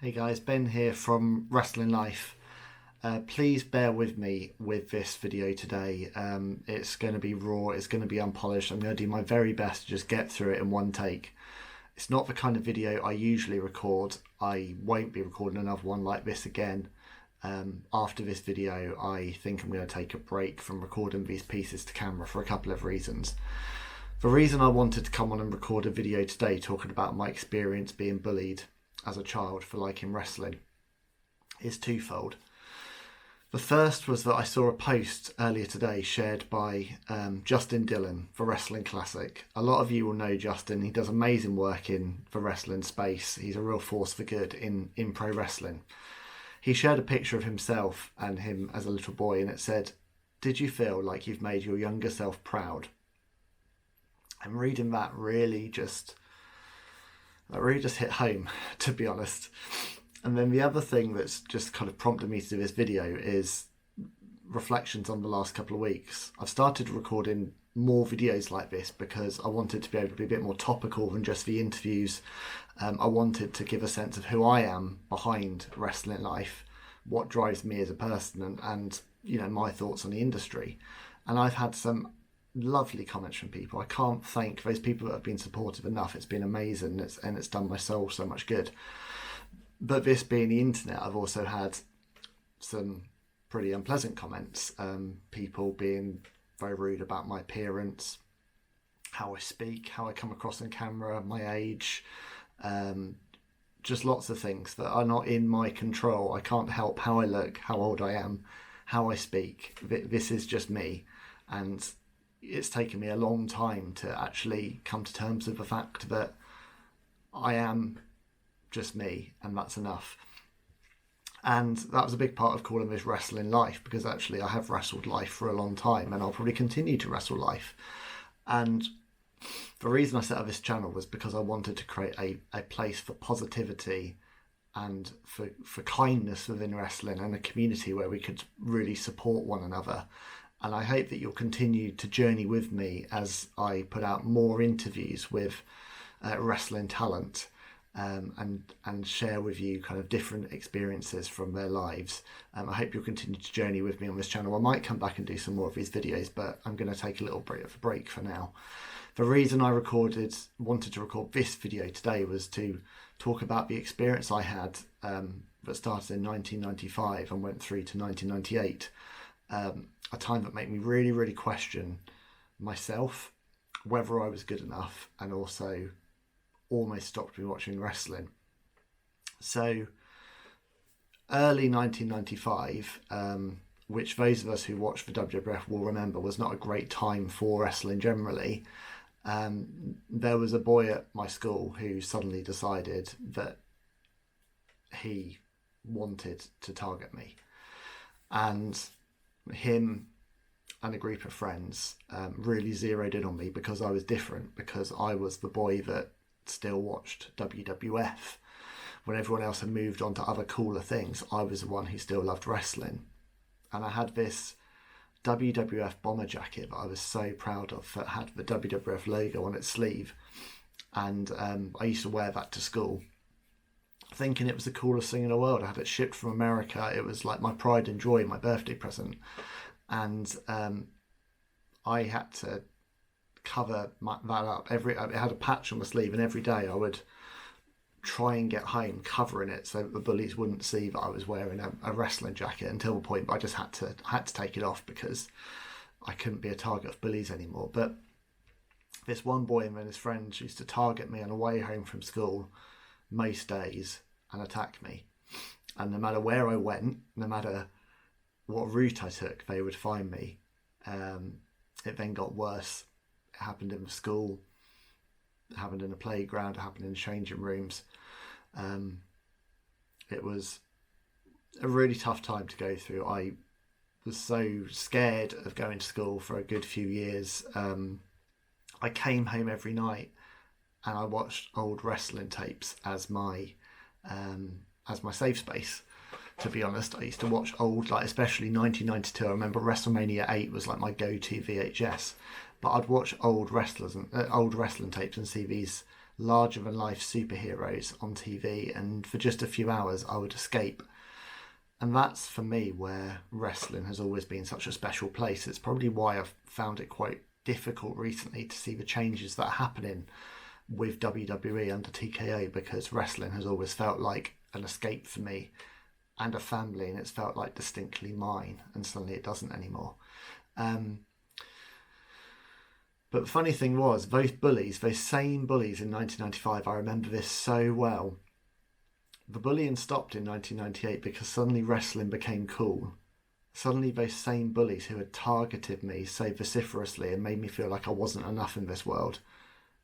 Hey guys, Ben here from Wrestling Life. Please bear with me with this video today. It's going to be raw, it's going to be unpolished. I'm going to do my very best to just get through it in one take. It's not the kind of video I usually record. I won't be recording another one like this again. After this video, I think I'm going to take a break from recording these pieces to camera for a couple of reasons. The reason I wanted to come on and record a video today talking about my experience being bullied as a child for liking wrestling is twofold. The first was that I saw a post earlier today shared by Justin Dillon for Wrestling Classic. A lot of you will know Justin. He does amazing work in the wrestling space. He's a real force for good in pro wrestling. He shared a picture of himself and him as a little boy, and it said, "Did you feel like you've made your younger self proud?" And reading that really just hit home, to be honest. And then the other thing that's just kind of prompted me to do this video is reflections on the last couple of weeks. I've started recording more videos like this because I wanted to be able to be a bit more topical than just the interviews. I wanted to give a sense of who I am behind Wrestling Life, what drives me as a person, and you know, my thoughts on the industry. And I've had some lovely comments from people. I can't thank those people that have been supportive enough. It's been amazing, and it's done my soul so much good. But this being the internet, I've also had some pretty unpleasant comments. People being very rude about my appearance, how I speak, how I come across on camera, my age, just lots of things that are not in my control. I can't help how I look, how old I am, how I speak. This is just me, and it's taken me a long time to actually come to terms with the fact that I am just me, and that's enough. And that was a big part of calling this Wrestling Life, because actually I have wrestled life for a long time, and I'll probably continue to wrestle life. And the reason I set up this channel was because I wanted to create a place for positivity and for kindness within wrestling, and a community where we could really support one another. And I hope that you'll continue to journey with me as I put out more interviews with wrestling talent, and share with you kind of different experiences from their lives. I hope you'll continue to journey with me on this channel. I might come back and do some more of these videos, but I'm going to take a little bit of a break for now. The reason I wanted to record this video today was to talk about the experience I had that started in 1995 and went through to 1998. A time that made me really, really question myself, whether I was good enough, and also almost stopped me watching wrestling. So early 1995, which those of us who watched the WWF will remember was not a great time for wrestling generally. There was a boy at my school who suddenly decided that he wanted to target me, and him and a group of friends really zeroed in on me because I was different, because I was the boy that still watched WWF. When everyone else had moved on to other cooler things, I was the one who still loved wrestling. And I had this WWF bomber jacket that I was so proud of, that had the WWF logo on its sleeve. And I used to wear that to school, thinking it was the coolest thing in the world. I had it shipped from America. It was like my pride and joy, my birthday present. And I had to cover that up. It had a patch on the sleeve, and every day I would try and get home covering it so that the bullies wouldn't see that I was wearing a wrestling jacket, until the point I just had to take it off because I couldn't be a target of bullies anymore. But this one boy and then his friends used to target me on the way home from school most days and attack me. And no matter where I went, no matter what route I took, they would find me. It then got worse. It happened in the school, it happened in the playground, it happened in changing rooms. It was a really tough time to go through. I was so scared of going to school for a good few years. I came home every night and I watched old wrestling tapes as my safe space. To be honest, I used to watch old, like especially 1992. I remember WrestleMania 8 was like my go-to VHS. But I'd watch old wrestlers and old wrestling tapes and see these larger than life superheroes on TV, and for just a few hours I would escape. And that's for me where wrestling has always been such a special place. It's probably why I've found it quite difficult recently to see the changes that are happening with WWE under TKO, because wrestling has always felt like an escape for me and a family, and it's felt like distinctly mine, and suddenly it doesn't anymore. But the funny thing was, those same bullies in 1995, I remember this so well. The bullying stopped in 1998 because suddenly wrestling became cool. Suddenly those same bullies who had targeted me so vociferously and made me feel like I wasn't enough in this world,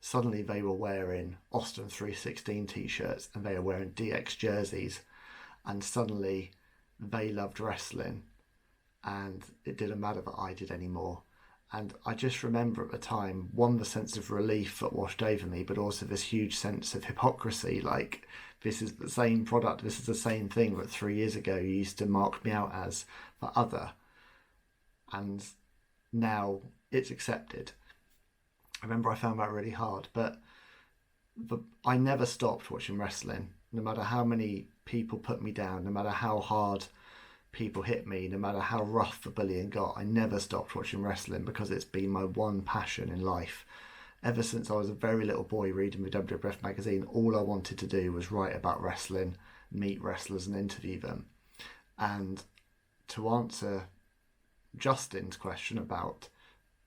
suddenly they were wearing Austin 316 t-shirts and they were wearing DX jerseys, and suddenly they loved wrestling, and it didn't matter that I did anymore. And I just remember at the time, one, the sense of relief that washed over me, but also this huge sense of hypocrisy. Like, this is the same product, this is the same thing that 3 years ago you used to mark me out as the other. And now it's accepted. I remember I found that really hard, but I never stopped watching wrestling. No matter how many people put me down, no matter how hard people hit me, no matter how rough the bullying got, I never stopped watching wrestling, because it's been my one passion in life. Ever since I was a very little boy reading the WWF magazine, all I wanted to do was write about wrestling, meet wrestlers and interview them. And to answer Justin's question about,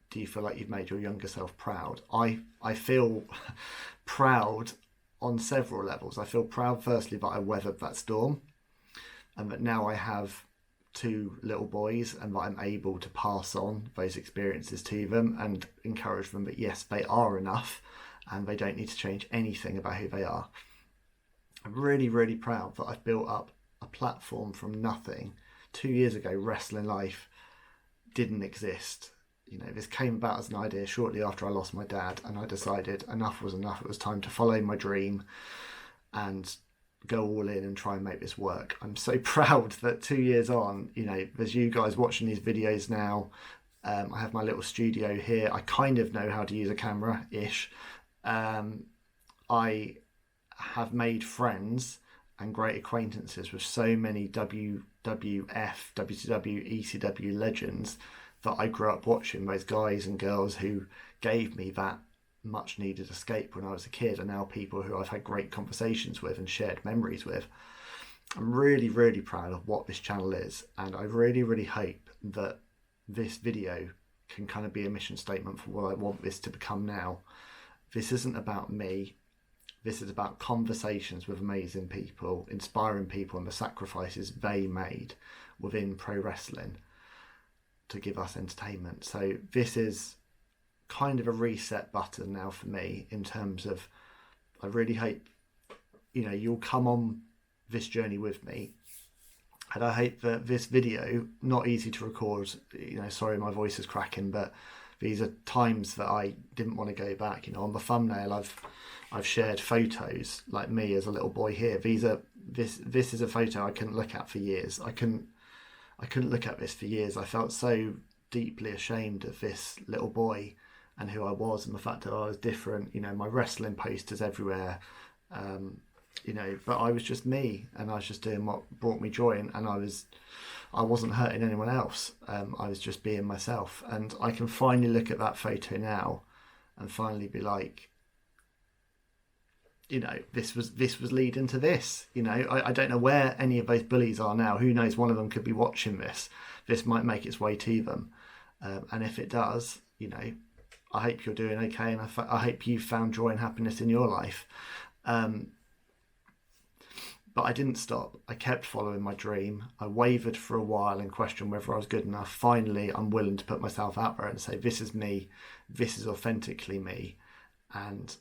do you feel like you've made your younger self proud? I feel proud on several levels. I feel proud, firstly, that I weathered that storm, and that now I have 2 little boys, and that I'm able to pass on those experiences to them and encourage them that yes, they are enough and they don't need to change anything about who they are. I'm really, really proud that I've built up a platform from nothing. 2 years ago, Wrestling Life didn't exist. You know, this came about as an idea shortly after I lost my dad, and I decided enough was enough. It was time to follow my dream and go all in and try and make this work. I'm so proud that 2 years on, you know, there's you guys watching these videos now. I have my little studio here. I kind of know how to use a camera-ish. I have made friends and great acquaintances with so many WWF, WCW, ECW legends that I grew up watching. Those guys and girls who gave me that much needed escape when I was a kid, and now people who I've had great conversations with and shared memories with. I'm really, really proud of what this channel is, and I really, really hope that this video can kind of be a mission statement for what I want this to become now. This isn't about me. This is about conversations with amazing people, inspiring people, and the sacrifices they made within pro wrestling to give us entertainment. So this is kind of a reset button now for me, in terms of, I really hope, you know, you'll come on this journey with me, and I hope that this video, not easy to record, you know, sorry my voice is cracking, but these are times that I didn't want to go back. You know, on the thumbnail I've shared photos like me as a little boy here. This is a photo I couldn't look at for years. I couldn't look at this for years. I felt so deeply ashamed of this little boy and who I was, and the fact that I was different. You know, my wrestling posters everywhere, you know, but I was just me, and I was just doing what brought me joy, and I wasn't hurting anyone else. I was just being myself, and I can finally look at that photo now and finally be like, you know, this was leading to this. You know, I don't know where any of those bullies are now. Who knows, one of them could be watching this. This might make its way to them, and if it does, you know, I hope you're doing okay, and I hope you've found joy and happiness in your life. But I didn't stop. I kept following my dream. I wavered for a while and questioned whether I was good enough. Finally, I'm willing to put myself out there and say, this is me. This is authentically me. And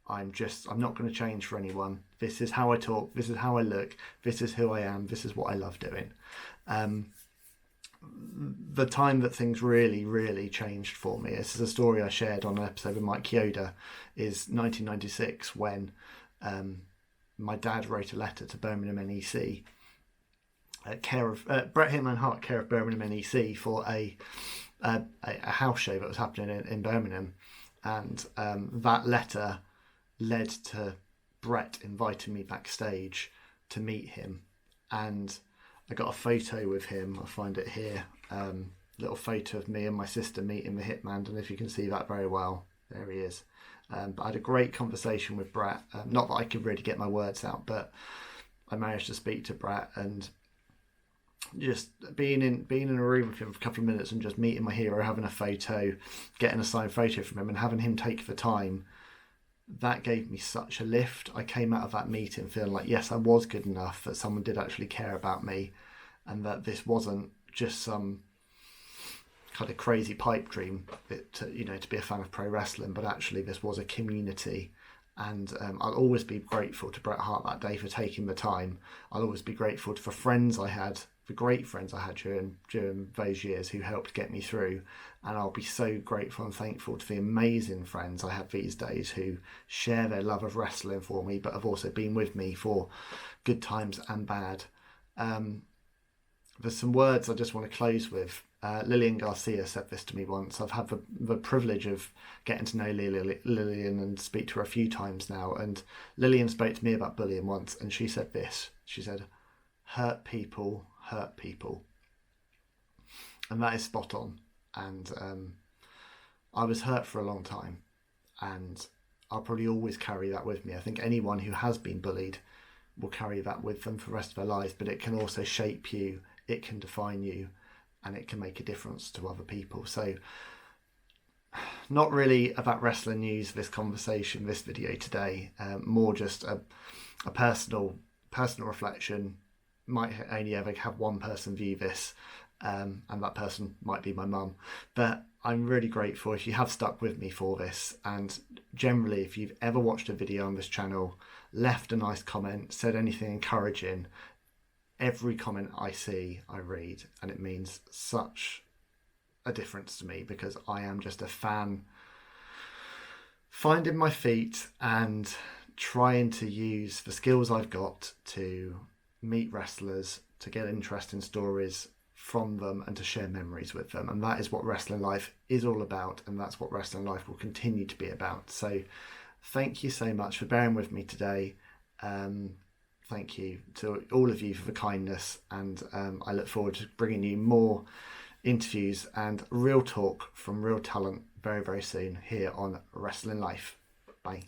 I'm not going to change for anyone. This is how I talk. This is how I look. This is who I am. This is what I love doing. The time that things really, really changed for me, this is a story I shared on an episode with Mike Chioda, is 1996, when my dad wrote a letter to Birmingham NEC, care of Bret Hitman Hart, care of Birmingham NEC, for a house show that was happening in Birmingham, and that letter led to Bret inviting me backstage to meet him. And I got a photo with him. I'll find it here. Little photo of me and my sister meeting the Hitman. I don't know if you can see that very well. There he is. But I had a great conversation with Bret. Not that I could really get my words out, but I managed to speak to Bret, and just being in a room with him for a couple of minutes and just meeting my hero, having a photo, getting a signed photo from him, and having him take the time, that gave me such a lift. I came out of that meeting feeling like, yes, I was good enough, that someone did actually care about me, and that this wasn't just some kind of crazy pipe dream to be a fan of pro wrestling, but actually this was a community. And I'll always be grateful to Bret Hart that day for taking the time. I'll always be grateful for friends I had, the great friends I had during those years who helped get me through. And I'll be so grateful and thankful to the amazing friends I have these days who share their love of wrestling for me, but have also been with me for good times and bad. There's some words I just want to close with. Lillian Garcia said this to me once. I've had the privilege of getting to know Lillian and speak to her a few times now. And Lillian spoke to me about bullying once, and she said this. She said, hurt people hurt people. And that is spot on. And I was hurt for a long time, and I'll probably always carry that with me. I think anyone who has been bullied will carry that with them for the rest of their lives, but it can also shape you, it can define you, and it can make a difference to other people. So not really about wrestling news, this conversation, this video today, more just a personal reflection. Might only ever have one person view this, and that person might be my mum, but I'm really grateful if you have stuck with me for this. And generally, if you've ever watched a video on this channel, left a nice comment, said anything encouraging, every comment I see, I read, and it means such a difference to me, because I am just a fan finding my feet and trying to use the skills I've got to meet wrestlers, to get interesting stories from them, and to share memories with them. And that is what Wrestling Life is all about, and that's what Wrestling Life will continue to be about. So thank you so much for bearing with me today. Thank you to all of you for the kindness, and I look forward to bringing you more interviews and real talk from real talent very, very soon here on Wrestling Life. Bye.